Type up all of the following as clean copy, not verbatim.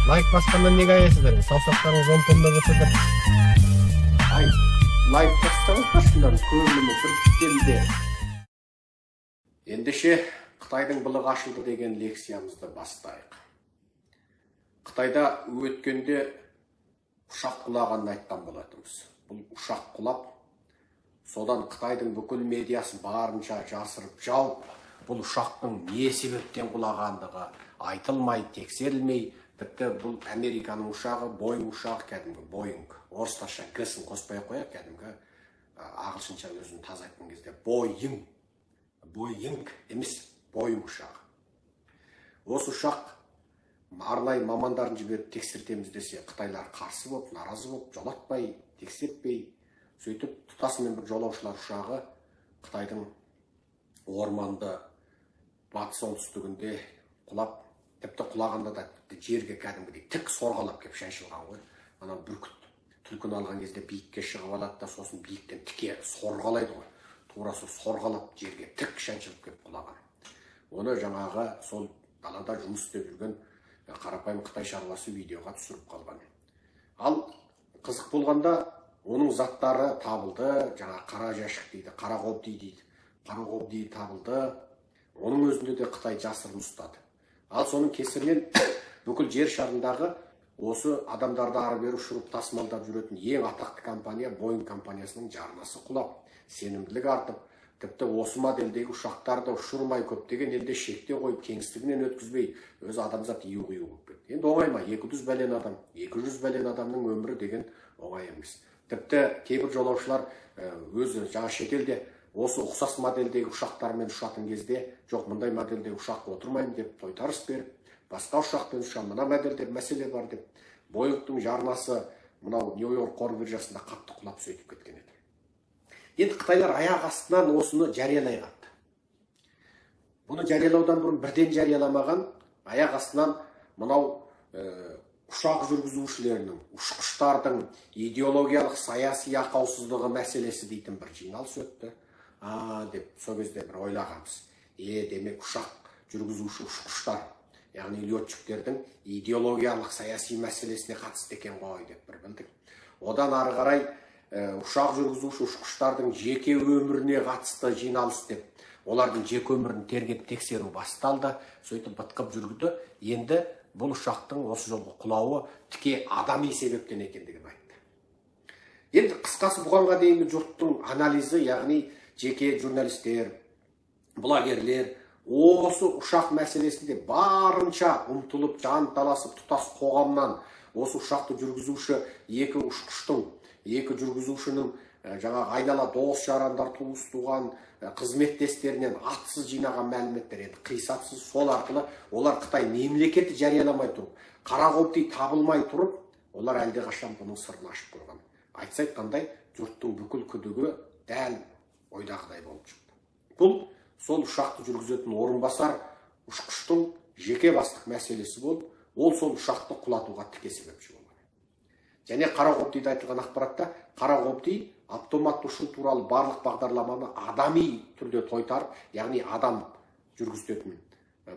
Лайк басқандан неге аясыздар? Саусақтарыңыз 10 томда болса да. Ай, лайк бассаңыздар шындан көңіліме бір келді. Ендеше Қытайдың былығы ашылды деген лекциямызды бастайық. Қытайда өткенде ұшақ құлағанын айтқан болатынбыз. Бұл ұшақ құлап, содан Қытайдың бүкіл медиасын барынша жасырып жауып, бұл ұшақтың не себептен құлағандығы айтылмай, тексерілмей, тіпті бұл Американың ұшағы, Боинг ұшағы, кәдімгі Боинг, орыстарша Г-сін қоспай қояйық, кәдімгі ағылшынша өзін таза айтқан кезде Боинг емес, Боинг ұшағы. Осы ұшақ арнайы мамандарын жіберіп тексертеміз десе, қытайлар қарсы болып, наразы болып, жолатпай, тексертпей, сөйтіп тұтасымен бір жолаушылар ұшағы Қытайдың орманды батыс оңтүстігінде құлап, тіпті құлағанда да жерге кәдімгідей тік сорғалап кеп шаншылған ғой. Ана бүркіт түлкіні алған кезде биікке шығып алады да, сосын биіктен тіке сорғалайды ғой. Турасы сорғалап жерге тік шаншылып кеп құлаған. Оны жаңағы сол далада жұмыс істеп жүрген қарапайым Қытай шаруасы видеоға түсіріп қалған. Ал қызық болғанда оның заттары табылды, жаңа қара жәшік дейді, қара қобди дейді, қара қобди табылды. Оның өзінде де Қытай жасырын ұстады. Ал соның кесірінен бүкіл жер шарындағы осы адамдарды ары бері ұшырып тасымалдап жүретін ең атақты компания Боинг компаниясының жарнасы құлап, сенімділік артып, тіпті осы модельдегі ұшақтарды ұшырмай көптеген елде шекте қойып, кеңістігінен өткізбей, өз адамзат ию-қию болып кетті. Енді оңай ма? 200 бәлен адам, 200 бәлен адамның өмірі деген оңай емес. Тіпті кейбір жолаушылар өзі жаңа шетелде осы ұқсас модельдегі ұшақтармен ұшатын кезде, жоқ, мұндай модельдегі ұшаққа отырмаймын деп тойтарыс беріп, басқа ұшақпен ұшам, мына модельде мәселе бар деп, Боингтың жарнасы мынау Нью-Йорк қор биржасында қатты құлап сөйтіп кеткен еді. Енді қытайлар аяқ астынан осыны жариялай қалды. Бұны жариялаудан бұрын бірден жарияламаған, аяқ астынан мынау ұшақ жүргізушілерінің, ұшқыштардың идеологиялық саяси ақаусыздығы мәселесі дейтін бір жиналыс өтті. Деп сол кезде бір ойлағанбыз. Демек ұшақ жүргізуші ұшқыштар, яғни летчиктердің идеологиялық саяси мәселесіне қатысты екен ғой деп бір білдік. Одан ары қарай ұшақ жүргізуші ұшқыштардың жеке өміріне қатысты жиналыс деп, олардың жеке өмірін тергеп тексеру басталды, сөйтіп бытқып жүргізді. Енді бұл ұшақтың осы жолғы құлауы тіке адами себептен екендігін айтты. Енді қысқасы бұғанға дейінгі жұрттың анализі, яғни жеке журналистер, блогерлер осы ұшақ мәселесінде барынша ұмтылып, жан таласып, тұтас қоғамнан осы ұшақты жүргізуші екі ұшқыштың, екі жүргізушінің жаңа айнала дос жарандар, туыс туған қызметтестерінен атсыз жинаған мәліметтер, енді қисапсыз, сол арқылы олар Қытай мемлекеті жарияламай тұрып, қара қобди табылмай тұрып, олар әлдеқашан бұның сырын ашып қойған. Айтса айтқандай, жұрттың бүкіл күдігі дәл ойдағыдай болып шықты. Бұл сол ұшақты жүргізетін орынбасар ұшқыштың жеке бастық мәселесі болып, ол сол ұшақты құлатуға тіке себепші болған. Және қара қобдида айтылған ақпаратта, қара қобди автоматты ұшу туралы барлық бағдарламаны адами түрде тойтарып, яғни адам жүргізетін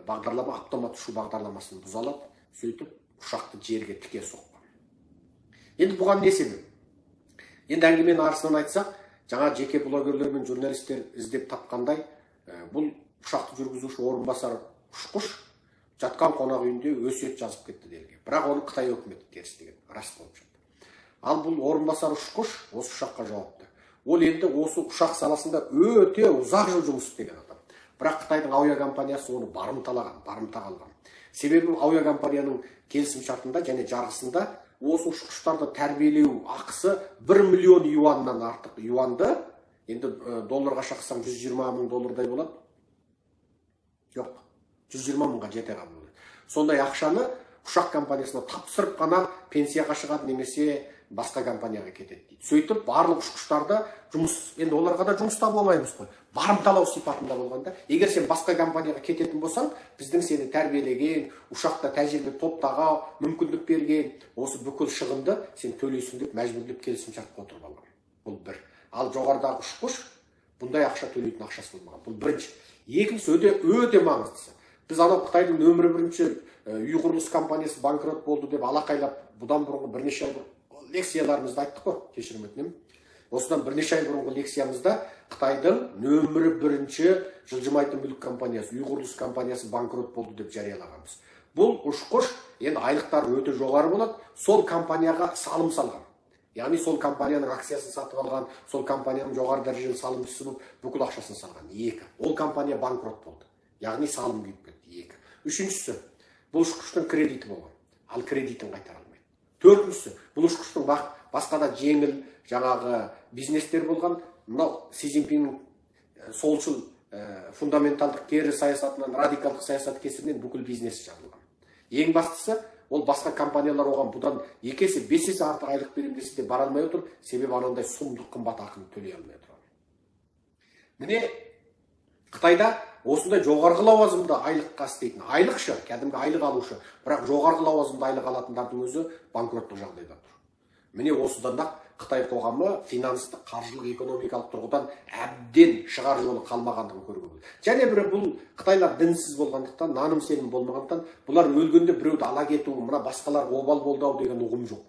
бағдарлама автомат ұшу бағдарламасын бұза алады, сөйтіп ұшақты жерге тіке соққан. Енді бұған не себеп? Енді әңгімені арысынан айтсақ, жаңа жеке блогерлер мен журналистер іздеп тапқандай, бұл ұшақты жүргізуші орынбасар ұшқыш жатқан қонақ үйінде өсиет жазып кетті делген. Бірақ оны Қытай өкіметі терістеген, рас болып жатты. Ал бұл орынбасар ұшқыш осы ұшаққа жауапты. Ол енді осы ұшақ саласында өте ұзақ жыл жұмыс істеген адам. Бірақ Қытайдың авиакомпаниясы оны барымталаған, барымта қалған. Себебі авиакомпанияның келісім шартында және жарғысында осы ұшқыштарды тәрбиелеу ақысы 1 миллион юаннан артық. Юанды енді долларға шақсаң 120 мың доллардай болады. Жоқ, 120 мыңға жете қалады. Сондай ақшаны ұшақ компаниясына тапсырып қана пенсияға шығады немесе басқа компанияға кетеді дейді. Сөйтіп барлық ұшқыштарды жұмыс, енді оларға да жұмыс таба алмаймыз ғой. Барымталау сипатында болғанда, егер сен басқа компанияға кететін болсаң, біздің сені тәрбиелеген, ұшақта тәжірибе топтаға мүмкіндік берген, осы бүкіл шығынды сен төлейсің деп мәжбүрлеп келісімшартқа отырып алған. Бұл бір. Ал жоғарыдағы ұшқыш бұндай ақша төлейтін ақшасы болмаған. Бұл бірінші. Екіншісі өте маңыздысы. Біз анау Қытайдың нөмірі бірінші үй құрылыс компаниясы банкрот болды деп алақайлап, бұдан бұрынғы бірнеше ай бұрын лекцияларымызда айттық қой, кешірім өтінемін. Осыдан бірнеше ай бұрынғы лекциямызда Қытайдың нөмірі бірінші жылжымайтын мүлік компаниясы, үй құрылыс компаниясы банкрот болды деп жариялағанбыз. Бұл ұшқыш, енді айлықтары өте жоғары болады, сол компанияға салым салған. Яғни сол компанияның акциясын сатып алған, сол компанияның жоғары дәрежелі салымшысы болып бүкіл ақшасын салған. 2. Ол компания банкрот болды. Яғни салым күйіп кетті. 2. Үшіншісі, бұл ұшқыштың кредиті болған, ал кредитін қайтара алмайды. 4-шісі, бұл ұшқыштың басқа да жеңіл жаңағы бизнестер болған, мынау Си Цзиньпиннің солшыл фундаменталдық кері саясатынан, радикалдық саясат кесірінен бүкіл бизнесі жабылған. Ең бастысы, ол басқа компаниялар оған бұдан 2 есе 5 есе артық айлық берем десе де бара алмай отыр, себебі анандай сұмдық қымбат ақыны төлей алмай отыр. Міне Қытайда осындай жоғарғы лауазымды айлыққа істейтін, айлықшы, кәдімгі айлық алушы, бірақ жоғарғы лауазымды айлық алатындардың өзі банкроттық жағдайда тұр. Міне осыдан Қытай қоғамы финанстық, қаржылық, экономикалық тұрғыдан әбден шығар жолы қалмағандығын көруге болады. Және бірі бұл Қытайлар дінсіз болғандықтан, наным сенім болмағандықтан, бұлар өлгенде біреуді ала кету, мына басқалар обал болды ау деген ұғым жоқ.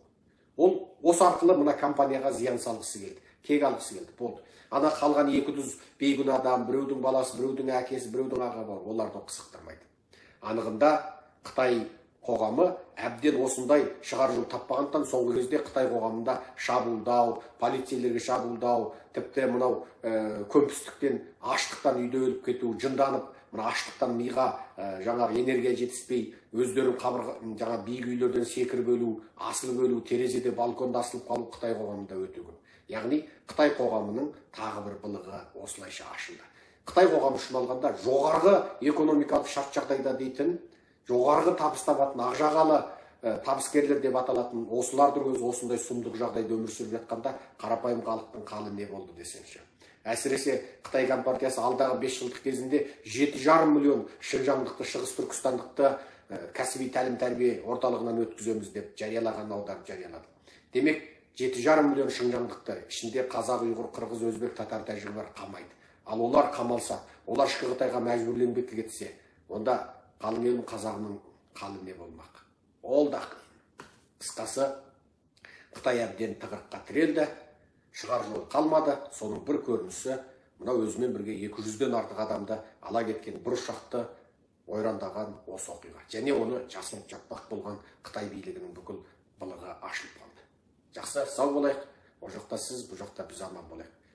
Ол осы арқылы мына компанияға зиян салғысы келді, кек алғысы келді. Болды. Ана қалған 200 бейгүнә адам, біреудің баласы, біреудің әкесі, біреудің аға бар, оларды қызықтырмайды. Анығында Қытай қоғамы әбден осындай шығар жол таппағандықтан соңғы кезде Қытай қоғамында шабуылдау, полицейлерге шабуылдау, тіпті мынау көмпістіктен, аштықтан үйде өліп кету, жынданып, мына аштықтан миға жаңағы энергия жетіспей, өздерін жаңа биік үйлерден секіріп өлу, асылып өлу, терезеде, балконда асылып қалу Қытай қоғамында өте көп. Яғни Қытай қоғамының тағы бір былығы осылайша ашылды. Қытай қоғамы үшін алғанда жоғарғы экономикалық шарт жағдайда дейтін, жоғарғы табыс табатын ақжағалы табыскерлер деп аталатын осылардың өзі осындай сұмдық жағдайда өмір сүріп жатқанда қарапайым халықтың халі не болды десеңші. Әсіресе Қытай Компартиясы алдағы 5 жылдық кезінде 7,5 миллион шыңжаңдықты, шығыс түркістандықты кәсіби тәлім тәрбие орталығынан өткіземіз деп жариялаған аударып жариялады. Демек 7,5 миллион шыңжаңдықты ішінде қазақ, ұйғыр, қырғыз, өзбек, татар, тәжік бар қамайды. Ал олар қамалса, олар ішкі Қытайға мәжбүрленбекке кетсе, онда қалың елім қазағының қалы не болмақ. Ол да қысқасы Қытай әбден тығырыққа тірелді, шығар жол қалмады. Соның бір көрінісі мына өзімен бірге 200-ден артық адамды ала кеткен бір ұшақты ойрандаған осы оқиға. Және оны жасырып жатпақ болған Қытай билігінің бүкіл былығы ашылып қалды. Жақсы, сау болайық. О жақта сіз, бұл жақта біз аман болайық.